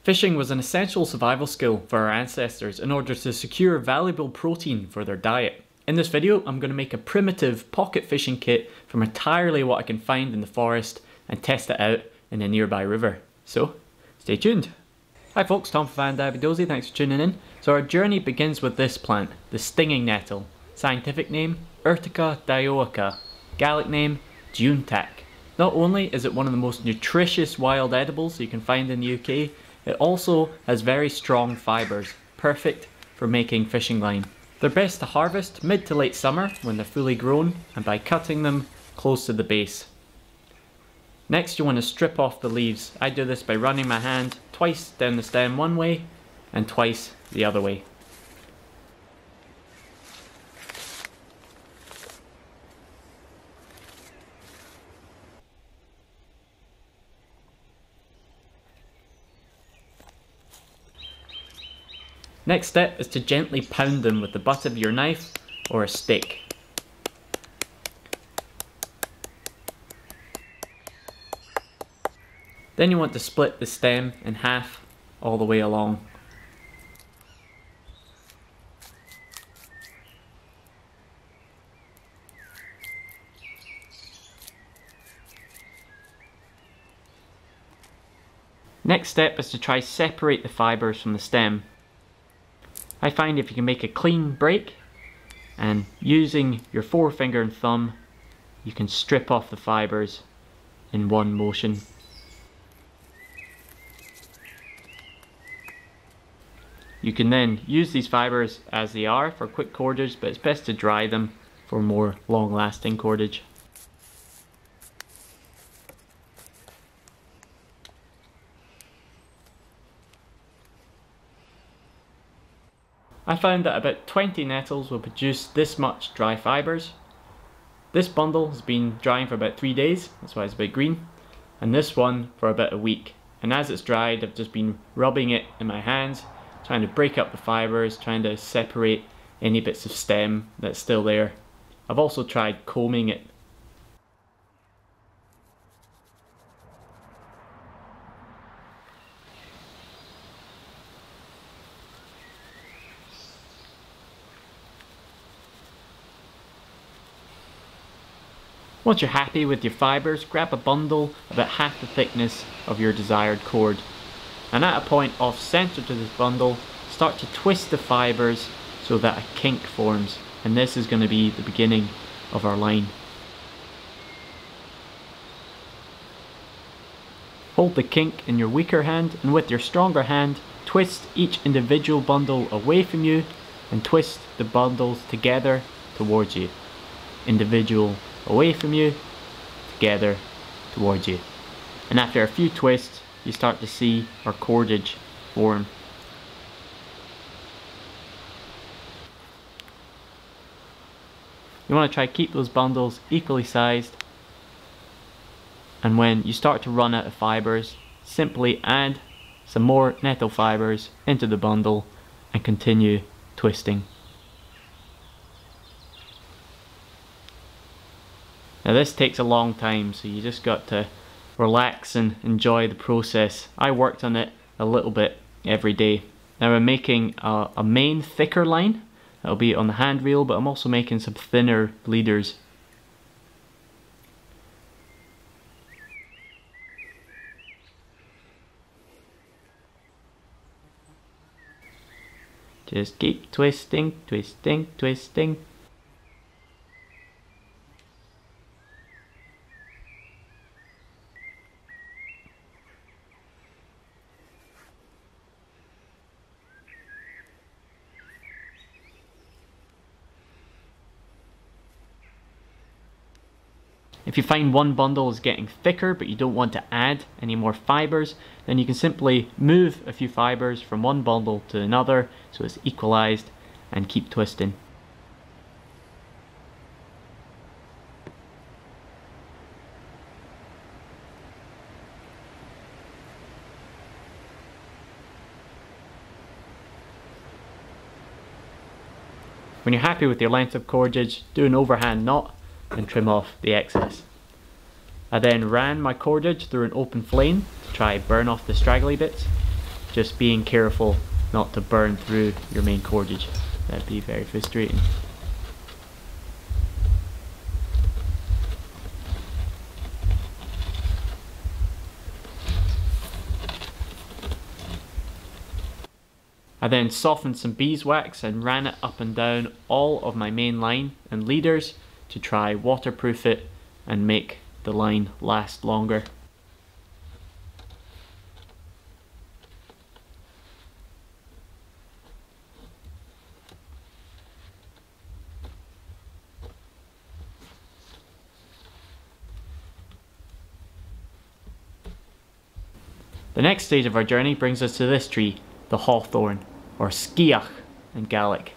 Fishing was an essential survival skill for our ancestors in order to secure valuable protein for their diet. In this video, I'm going to make a primitive pocket fishing kit from entirely what I can find in the forest and test it out in a nearby river. So, stay tuned. Hi folks, Tom from Davidosi, thanks for tuning in. So our journey begins with this plant, the stinging nettle. Scientific name, Urtica dioica. Gallic name, Juntac. Not only is it one of the most nutritious wild edibles you can find in the UK, it also has very strong fibres, perfect for making fishing line. They're best to harvest mid to late summer when they're fully grown and by cutting them close to the base. Next you want to strip off the leaves. I do this by running my hand twice down the stem one way and twice the other way. Next step is to gently pound them with the butt of your knife or a stick. Then you want to split the stem in half all the way along. Next step is to try separate the fibres from the stem. I find if you can make a clean break and using your forefinger and thumb you can strip off the fibres in one motion. You can then use these fibres as they are for quick cordage, but it's best to dry them for more long-lasting cordage. I found that about 20 nettles will produce this much dry fibres. This bundle has been drying for about 3 days, that's why it's a bit green, and this one for about a week. And as it's dried, I've just been rubbing it in my hands, trying to break up the fibres, trying to separate any bits of stem that's still there. I've also tried combing it. Once you're happy with your fibres, grab a bundle about half the thickness of your desired cord. And at a point off centre to this bundle, start to twist the fibres so that a kink forms. And this is going to be the beginning of our line. Hold the kink in your weaker hand and with your stronger hand, twist each individual bundle away from you and twist the bundles together towards you. Individual away from you, together towards you. And after a few twists, you start to see our cordage form. You want to try to keep those bundles equally sized, and when you start to run out of fibres, simply add some more nettle fibres into the bundle and continue twisting. Now this takes a long time, so you just got to relax and enjoy the process. I worked on it a little bit every day. Now I'm making a main thicker line that'll be on the hand reel, but I'm also making some thinner leaders. Just keep twisting, twisting, twisting. If you find one bundle is getting thicker but you don't want to add any more fibres, then you can simply move a few fibres from one bundle to another so it's equalised and keep twisting. When you're happy with your length of cordage, do an overhand knot and trim off the excess. I then ran my cordage through an open flame to try burn off the straggly bits. just being careful not to burn through your main cordage. That'd be very frustrating. I then softened some beeswax and ran it up and down all of my main line and leaders to try waterproof it and make the line last longer. The next stage of our journey brings us to this tree, the hawthorn, or sciach in Gaelic.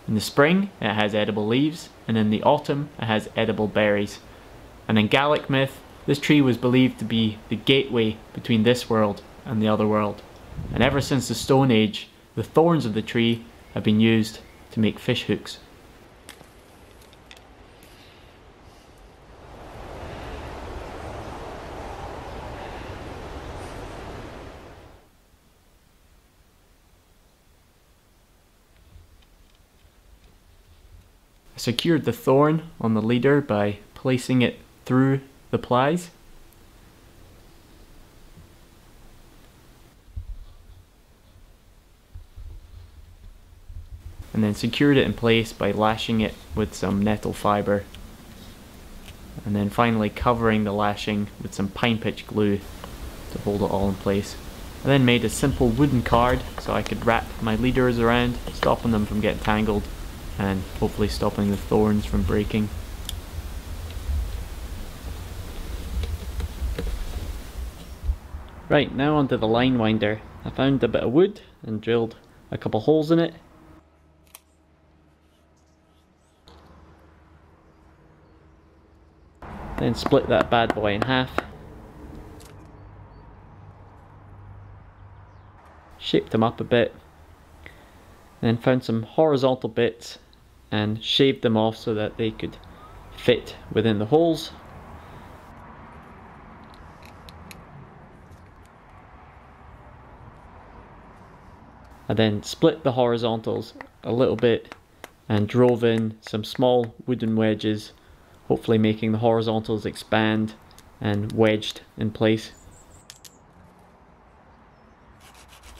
In the spring it has edible leaves, and in the autumn it has edible berries. And in Gaelic myth, this tree was believed to be the gateway between this world and the other world. And ever since the Stone Age, the thorns of the tree have been used to make fish hooks. I secured the thorn on the leader by placing it through the plies. And then secured it in place by lashing it with some nettle fibre. And then finally covering the lashing with some pine pitch glue to hold it all in place. I then made a simple wooden card so I could wrap my leaders around, stopping them from getting tangled and hopefully stopping the thorns from breaking. Right, now onto the line winder. I found a bit of wood and drilled a couple holes in it. Then split that bad boy in half. Shaped them up a bit. Then found some horizontal bits and shaved them off so that they could fit within the holes. I then split the horizontals a little bit and drove in some small wooden wedges, hopefully making the horizontals expand and wedged in place.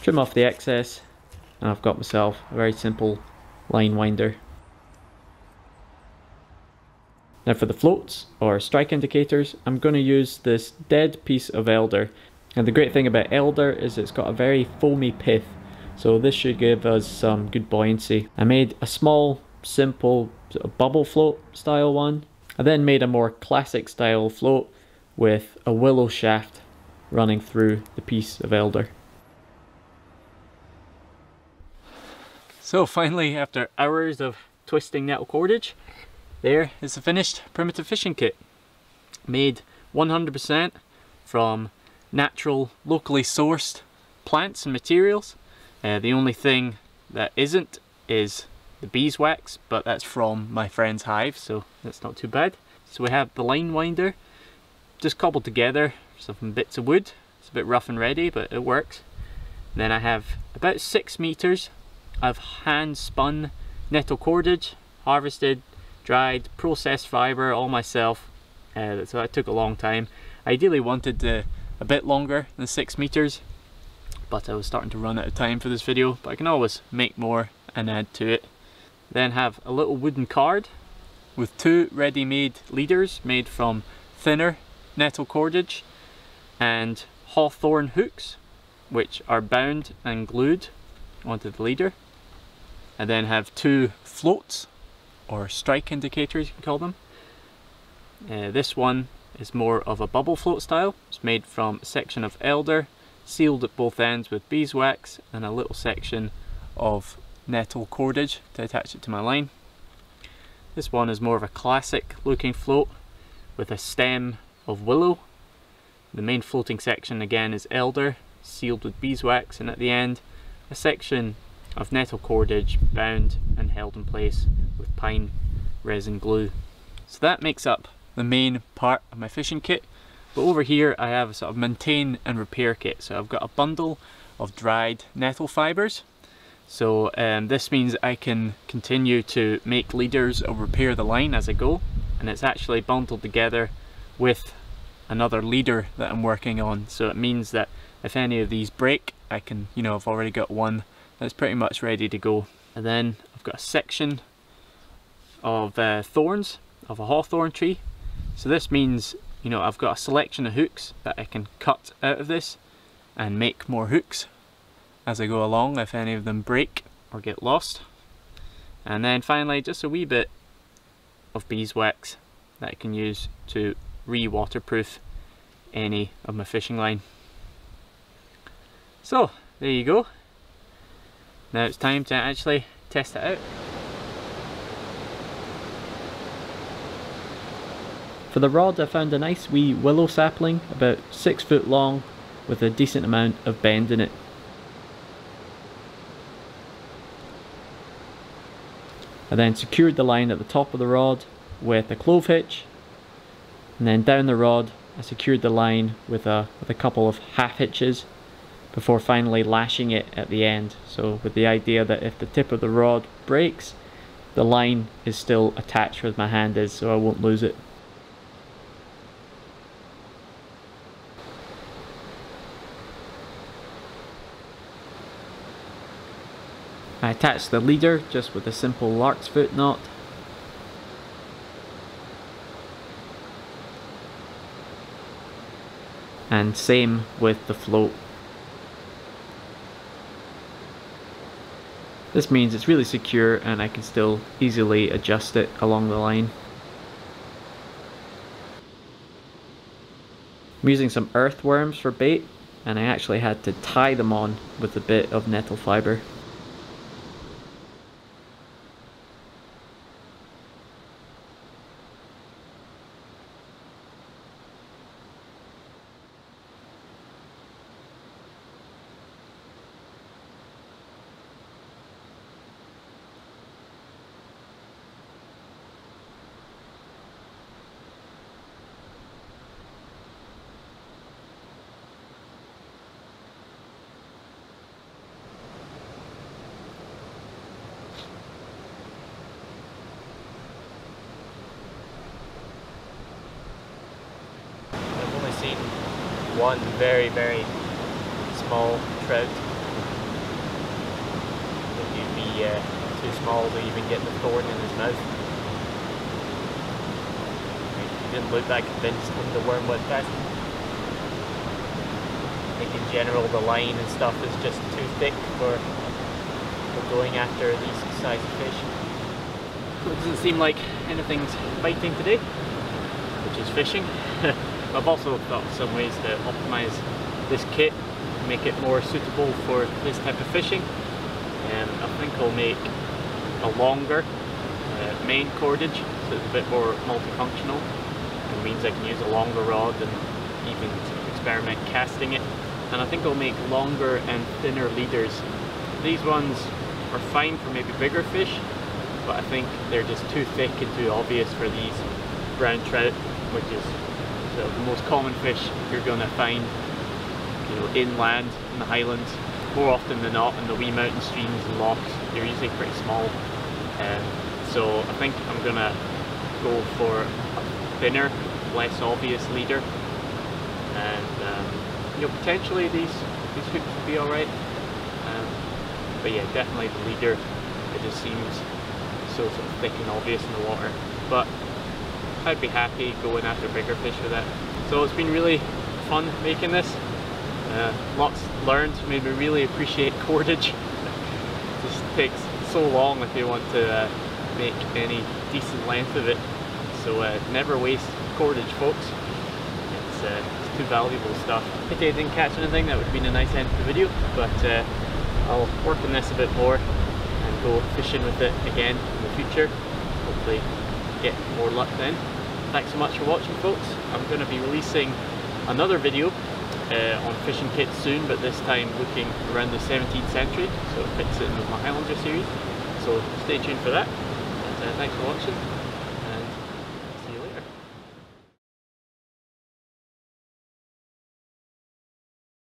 Trim off the excess and I've got myself a very simple line winder. Now for the floats or strike indicators, I'm going to use this dead piece of elder. And the great thing about elder is it's got a very foamy pith, so this should give us some good buoyancy. I made a small, simple sort of bubble float style one. I then made a more classic style float with a willow shaft running through the piece of elder. So finally, after hours of twisting nettle cordage, there is the finished primitive fishing kit. Made 100% from natural, locally sourced plants and materials. The only thing that isn't is the beeswax, but that's from my friend's hive, so that's not too bad. So we have the line winder, just cobbled together, some bits of wood. It's a bit rough and ready, but it works. And then I have about 6 meters of hand spun nettle cordage, harvested, dried, processed fibre all myself, so that took a long time. I ideally wanted a bit longer than 6 meters, but I was starting to run out of time for this video, but I can always make more and add to it. Then have a little wooden card with 2 ready-made leaders made from thinner nettle cordage and hawthorn hooks, which are bound and glued onto the leader. I then have 2 floats, or strike indicators you can call them. This one is more of a bubble float style. It's made from a section of elder, sealed at both ends with beeswax, and a little section of nettle cordage to attach it to my line. This one is more of a classic looking float with a stem of willow. The main floating section again is elder, sealed with beeswax, and at the end a section of nettle cordage bound and held in place with pine resin glue. So that makes up the main part of my fishing kit, but over here I have a sort of maintain and repair kit. So I've got a bundle of dried nettle fibres. So this means I can continue to make leaders or repair the line as I go, and it's actually bundled together with another leader that I'm working on. So it means that if any of these break, I can, you know, I've already got one that's pretty much ready to go. And then I've got a section of thorns, of a hawthorn tree. So this means, you know, I've got a selection of hooks that I can cut out of this and make more hooks as I go along if any of them break or get lost. And then finally just a wee bit of beeswax that I can use to re-waterproof any of my fishing line. So there you go. Now it's time to actually test it out. For the rod, I found a nice wee willow sapling about 6 foot long with a decent amount of bend in it. I then secured the line at the top of the rod with a clove hitch, and then down the rod I secured the line with a couple of half hitches before finally lashing it at the end. So with the idea that if the tip of the rod breaks, the line is still attached where my hand is, so I won't lose it. I attached the leader just with a simple lark's foot knot. And same with the float. This means it's really secure and I can still easily adjust it along the line. I'm using some earthworms for bait, and I actually had to tie them on with a bit of nettle fibre. Seen one very small trout. He'd be too small to even get the thorn in his mouth. He didn't look that convinced when the worm went past him. I think in general the line and stuff is just too thick for going after these size of fish. So it doesn't seem like anything's biting today, which is fishing. I've also thought of some ways to optimise this kit, make it more suitable for this type of fishing. I think I'll make a longer main cordage, so it's a bit more multifunctional. It means I can use a longer rod and even experiment casting it. And I think I'll make longer and thinner leaders. These ones are fine for maybe bigger fish, but I think they're just too thick and too obvious for these brown trout, which is the most common fish you're going to find, you know, inland in the highlands. More often than not in the wee mountain streams and lochs, they're usually pretty small. So I think I'm going to go for a thinner, less obvious leader, and you know, potentially these hooks will be alright. But yeah, definitely the leader, it just seems so sort of thick and obvious in the water. But I'd be happy going after bigger fish with that. So it's been really fun making this. Lots learned, made me really appreciate cordage. It just takes so long if you want to make any decent length of it. So never waste cordage, folks. It's too valuable stuff. Pity I didn't catch anything, that would have been a nice end to the video, but I'll work on this a bit more and go fishing with it again in the future. Hopefully get more luck then. Thanks so much for watching, folks. I'm going to be releasing another video on fishing kits soon, but this time looking around the 17th century, so it fits in with my Highlander series. So stay tuned for that. And, thanks for watching.